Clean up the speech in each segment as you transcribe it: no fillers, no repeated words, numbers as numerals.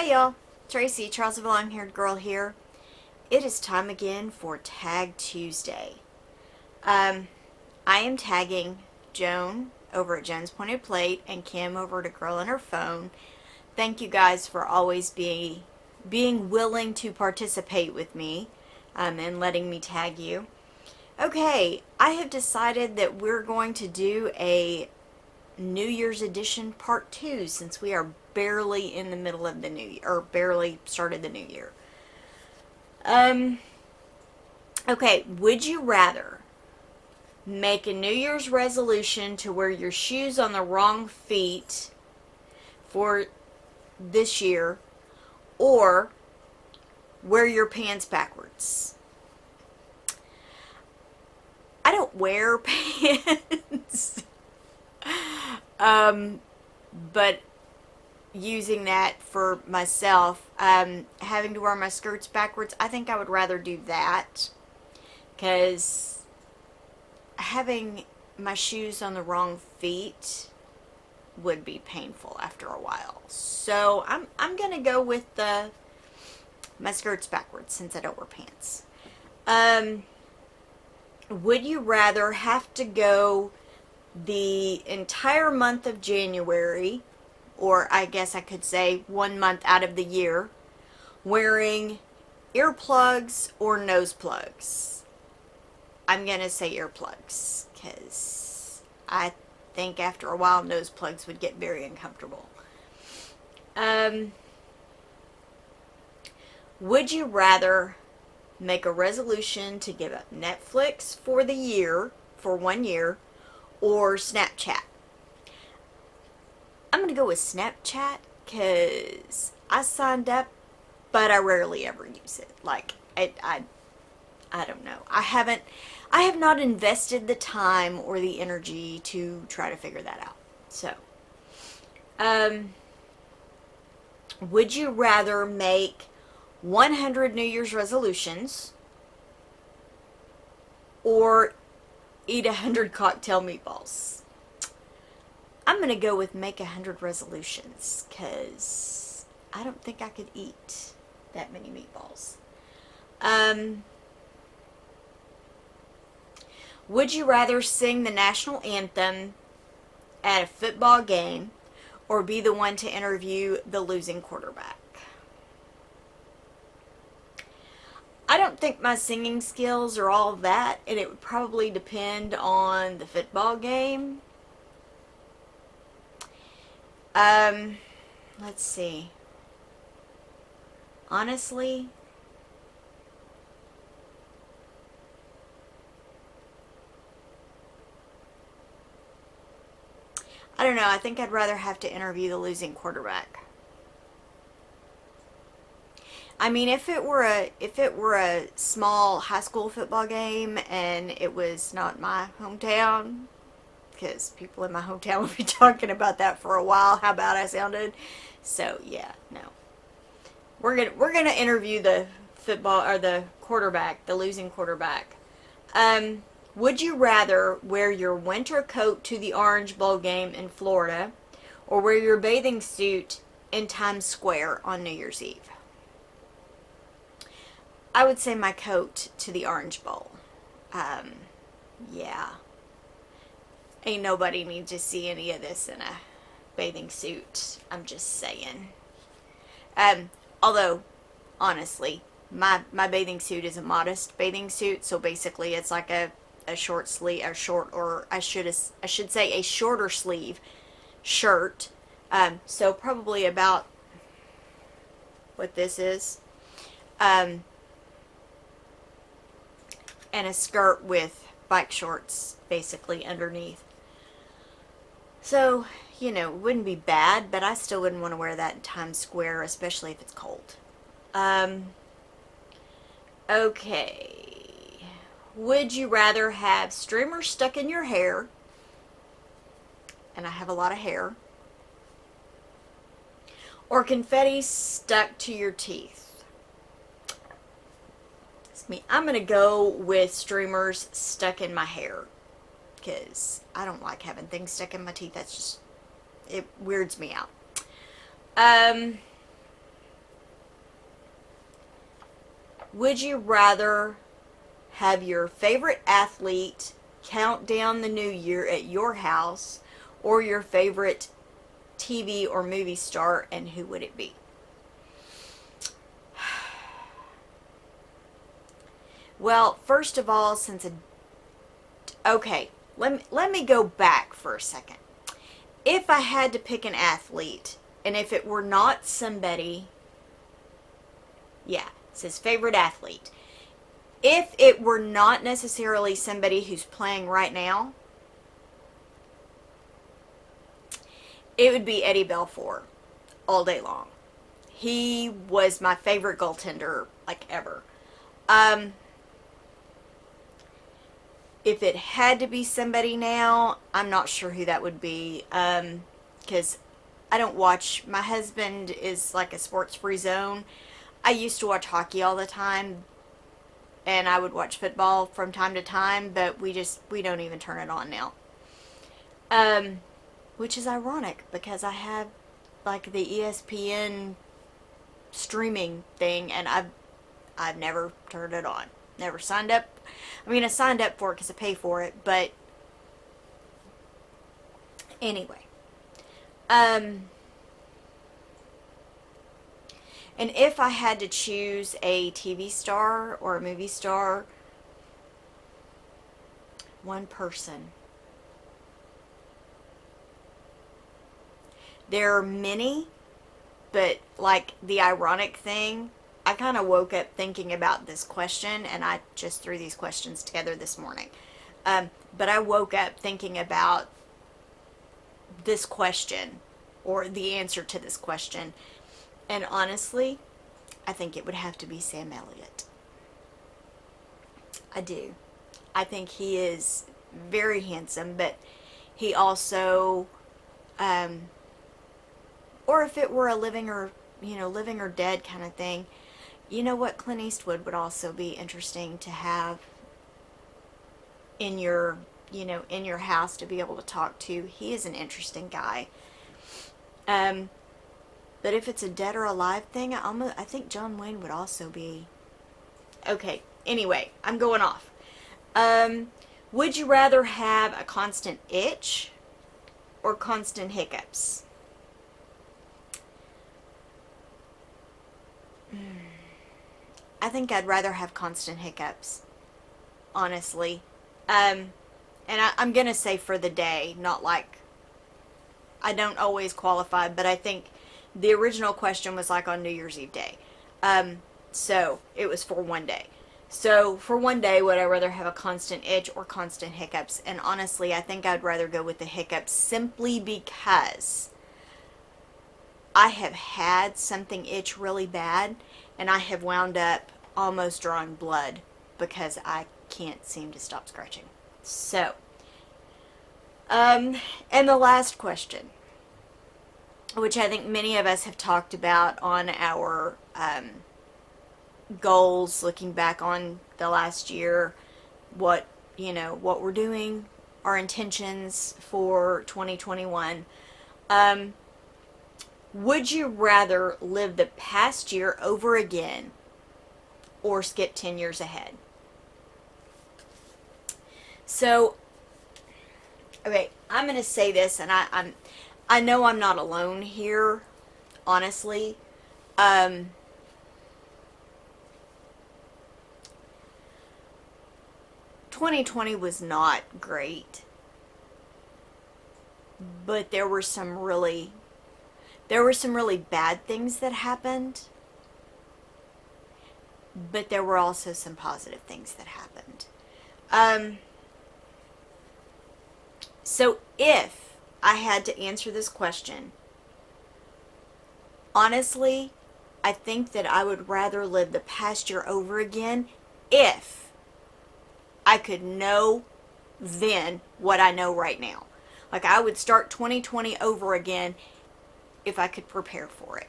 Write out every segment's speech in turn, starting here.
Hey y'all, Tracy, Charles the Long-Haired Girl here. It is time again for Tag Tuesday. I am tagging Joan over at Joan's Pointed Plate and Kim over to Girl on Her Phone. Thank you guys for always being willing to participate with me and letting me tag you. Okay, I have decided that we're going to do a New Year's edition part 2 since we are barely in the middle of the new year, or barely started the new year. Okay, would you rather make a New Year's resolution to wear your shoes on the wrong feet for this year, or wear your pants backwards? I don't wear pants. But using that for myself, having to wear my skirts backwards, I think I would rather do that, because having my shoes on the wrong feet would be painful after a while. So I'm gonna go with my skirts backwards since I don't wear pants. Would you rather have to go the entire month of January, or I guess I could say 1 month out of the year, wearing earplugs or nose plugs? I'm gonna say earplugs, because I think after a while nose plugs would get very uncomfortable. Would you rather make a resolution to give up Netflix for 1 year, or Snapchat? I'm going to go with Snapchat because I signed up, but I rarely ever use it. Like, I don't know. I have not invested the time or the energy to try to figure that out. So, would you rather make 100 New Year's resolutions or eat 100 cocktail meatballs? I'm going to go with make 100 resolutions, because I don't think I could eat that many meatballs. Would you rather sing the National Anthem at a football game, or be the one to interview the losing quarterback? I don't think my singing skills are all that, and it would probably depend on the football game. Let's see. Honestly, I don't know. I think I'd rather have to interview the losing quarterback. I mean, if it were a small high school football game and it was not my hometown, because people in my hometown will be talking about that for a while, how bad I sounded. So yeah, no. We're gonna interview the football, or the quarterback, the losing quarterback. Would you rather wear your winter coat to the Orange Bowl game in Florida, or wear your bathing suit in Times Square on New Year's Eve? I would say my coat to the Orange Bowl. Yeah. Ain't nobody need to see any of this in a bathing suit. I'm just saying. Although, honestly, my bathing suit is a modest bathing suit, so basically it's like a short sleeve, or I should say a shorter sleeve shirt. So probably about what this is. And a skirt with bike shorts basically underneath. So, it wouldn't be bad, but I still wouldn't want to wear that in Times Square, especially if it's cold. Okay. Would you rather have streamers stuck in your hair, and I have a lot of hair, or confetti stuck to your teeth? I'm going to go with streamers stuck in my hair, because I don't like having things stuck in my teeth. It weirds me out. Would you rather have your favorite athlete count down the new year at your house, or your favorite TV or movie star, and who would it be? Well, first of all, okay, let me go back for a second. If I had to pick an athlete, and if it were not somebody, yeah, it says favorite athlete. If it were not necessarily somebody who's playing right now, it would be Eddie Belfour all day long. He was my favorite goaltender, like, ever. If it had to be somebody now, I'm not sure who that would be, because I don't watch. My husband is like a sports-free zone. I used to watch hockey all the time, and I would watch football from time to time, but we don't even turn it on now. Which is ironic, because I have like the ESPN streaming thing, and I've never turned it on. Never signed up. I mean, I signed up for it because I pay for it, but anyway. And if I had to choose a TV star or a movie star, one person. There are many, but like the ironic thing, I kind of woke up thinking about this question, and I just threw these questions together this morning. But I woke up thinking about this question, or the answer to this question, and honestly, I think it would have to be Sam Elliott. I do. I think he is very handsome, but he also, or if it were a living or dead kind of thing, you know what, Clint Eastwood would also be interesting to have in your house, to be able to talk to. He is an interesting guy. But if it's a dead or alive thing, I think John Wayne would also be. Okay, anyway, I'm going off. Would you rather have a constant itch or constant hiccups? I think I'd rather have constant hiccups, honestly. And I'm going to say for the day, not like, I don't always qualify, but I think the original question was like on New Year's Eve day. So it was for one day. So for one day, would I rather have a constant itch or constant hiccups? And honestly, I think I'd rather go with the hiccups, simply because I have had something itch really bad, and I have wound up almost drawing blood because I can't seem to stop scratching. So, and the last question, which I think many of us have talked about on our goals, looking back on the last year, what we're doing, our intentions for 2021. Would you rather live the past year over again, or skip 10 years ahead? So, okay, I'm going to say this, and I know I'm not alone here, honestly. 2020 was not great, but there were some really bad things that happened, but there were also some positive things that happened. So if I had to answer this question, honestly, I think that I would rather live the past year over again if I could know then what I know right now. Like, I would start 2020 over again if I could prepare for it.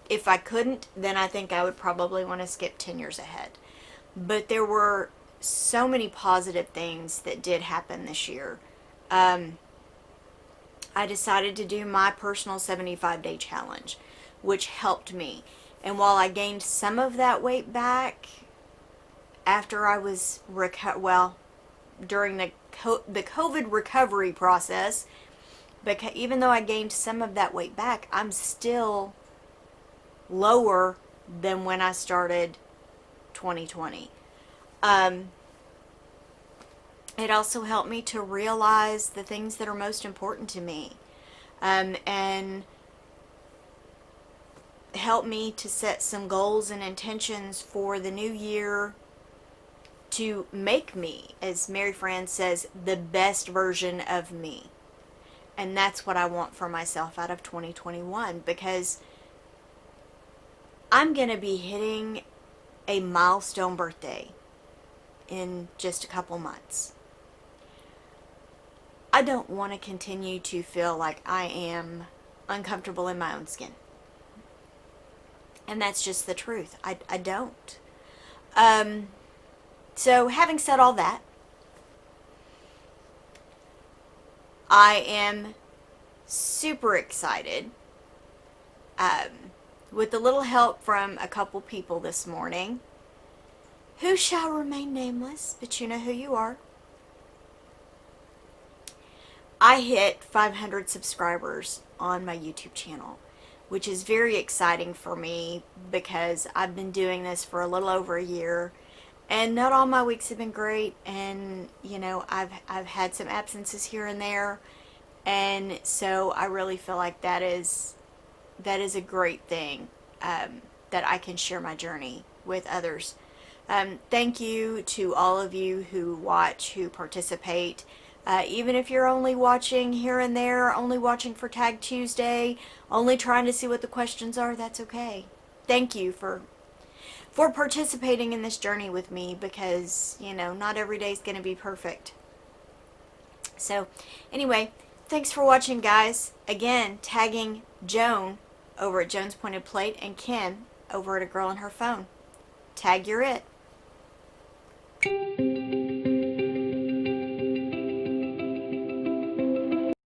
If I couldn't, then I think I would probably want to skip 10 years ahead. But there were so many positive things that did happen this year. I decided to do my personal 75-day challenge, which helped me. And while I gained some of that weight back after I was during the COVID recovery process, because even though I gained some of that weight back, I'm still lower than when I started 2020. It also helped me to realize the things that are most important to me, and helped me to set some goals and intentions for the new year to make me, as Mary Fran says, the best version of me. And that's what I want for myself out of 2021, because I'm going to be hitting a milestone birthday in just a couple months. I don't want to continue to feel like I am uncomfortable in my own skin. And that's just the truth. I don't. So having said all that, I am super excited, with a little help from a couple people this morning, who shall remain nameless, but you know who you are. I hit 500 subscribers on my YouTube channel, which is very exciting for me because I've been doing this for a little over a year, and not all my weeks have been great, and you know, I've had some absences here and there, and so I really feel like that is a great thing, that I can share my journey with others. Thank you to all of you who watch, who participate. Even if you're only watching here and there, only watching for Tag Tuesday, only trying to see what the questions are, that's okay. Thank you for participating in this journey with me, because, you know, not every day is going to be perfect. So, anyway, thanks for watching, guys. Again, tagging Joan over at Joan's Pointed Plate and Kim over at A Girl and Her Phone. Tag, you're it.